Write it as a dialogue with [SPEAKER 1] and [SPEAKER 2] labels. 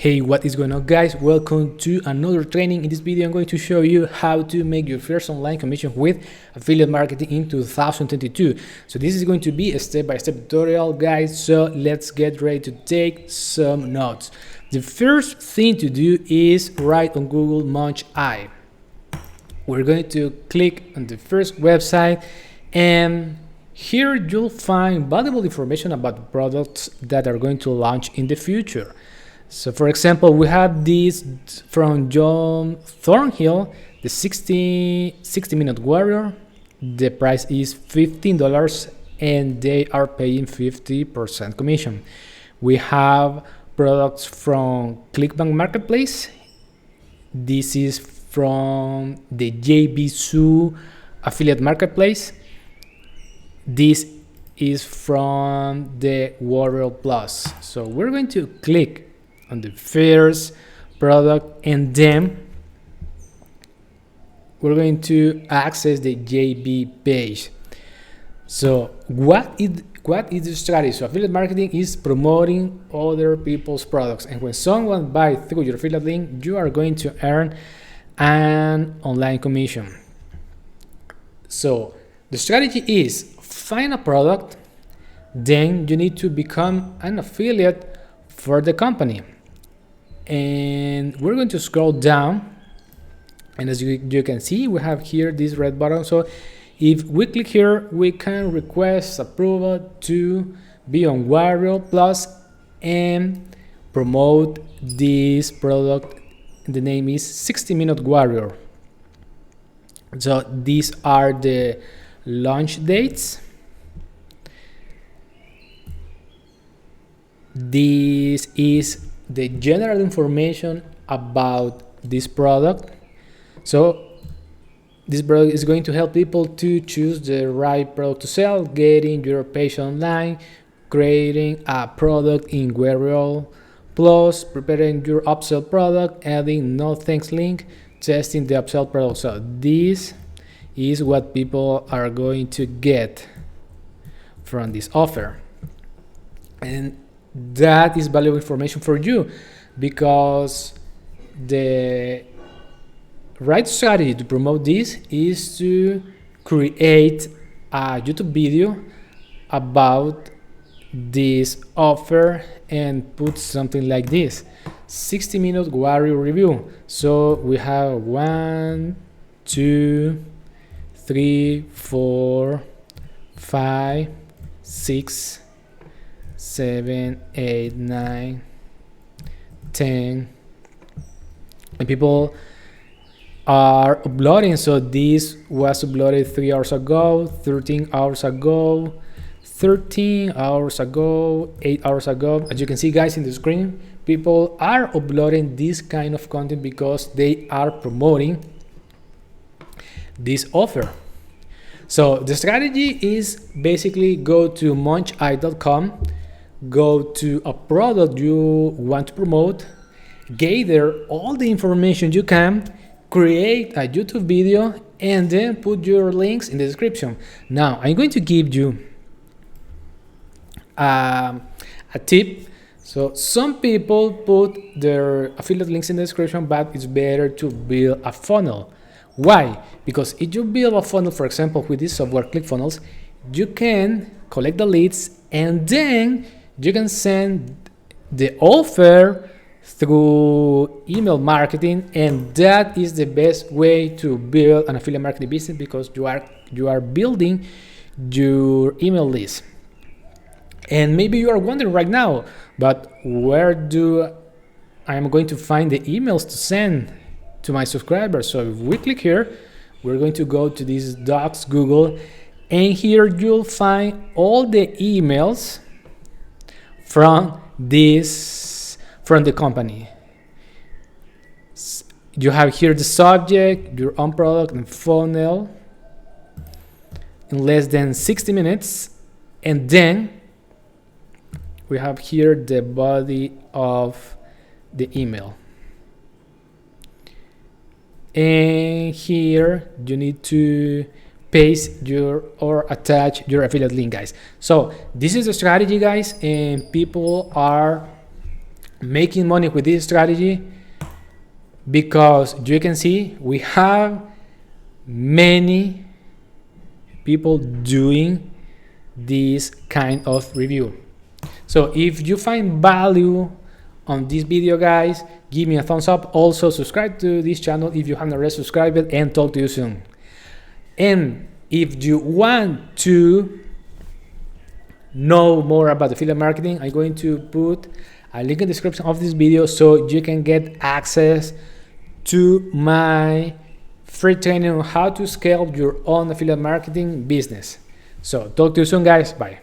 [SPEAKER 1] Hey, what is going on, guys? Welcome to another training. In this video I'm going to show you how to make your first online commission with affiliate marketing in 2022. So this is going to be a step-by-step tutorial, guys, so let's get ready to take some notes. The first thing to do is write on Google Munch I. We're going to click on the first website, and here you'll find valuable information about the products that are going to launch in the future. So for example, we have this from John Thornhill, the 60-minute warrior. The price is $15 and they are paying 50% commission. We have products from Clickbank Marketplace. This is from the JBSU affiliate marketplace. This is from the Warrior Plus. So we're going to click on the first product, and then we're going to access the JB page. So what is the strategy? So affiliate marketing is promoting other people's products, and when someone buys through your affiliate link, you are going to earn an online commission. So the strategy is find a product, then you need to become an affiliate for the company. And we're going to scroll down, and as you can see, we have here this red button. So if we click here, we can request approval to be on Warrior Plus and promote this product. The name is 60-minute warrior. So these are the launch dates. This is the general information about this product. So this product is going to help people to choose the right product to sell, getting your page online, creating a product in Warrior Plus, preparing your upsell product, adding no thanks link, testing the upsell product. So this is what people are going to get from this offer, and that is valuable information for you, because the right strategy to promote this is to create a YouTube video about this offer and put something like this: 60-minute warrior review. So we have 1, 2, 3, 4, 5, 6, 7, 8, 9, 10, and people are uploading. So this was uploaded 3 hours ago, 13 hours ago, 13 hours ago, 8 hours ago. As you can see, guys, in the screen, people are uploading this kind of content because they are promoting this offer. So the strategy is basically go to munchi.com, go to a product you want to promote, gather all the information you can, create a YouTube video, and then put your links in the description. Now I'm going to give you a tip. So some people put their affiliate links in the description, but it's better to build a funnel. Why? Because if you build a funnel, for example, with this software Clickfunnels, you can collect the leads, and then you can send the offer through email marketing, and that is the best way to build an affiliate marketing business, because you are building your email list. And maybe you are wondering right now, but where do I am going to find the emails to send to my subscribers? So if we click here, we're going to go to this Docs Google, and here you'll find all the emails from the company. You have here the subject, your own product, and funnel in less than 60 minutes, and then we have here the body of the email, and here you need to paste or attach your affiliate link, guys. So this is the strategy, guys, and people are making money with this strategy, because you can see we have many people doing this kind of review. So if you find value on this video, guys, give me a thumbs up. Also subscribe to this channel if you haven't already subscribed, and talk to you soon. And if you want to know more about affiliate marketing, I'm going to put a link in the description of this video so you can get access to my free training on how to scale your own affiliate marketing business. So talk to you soon, guys. Bye.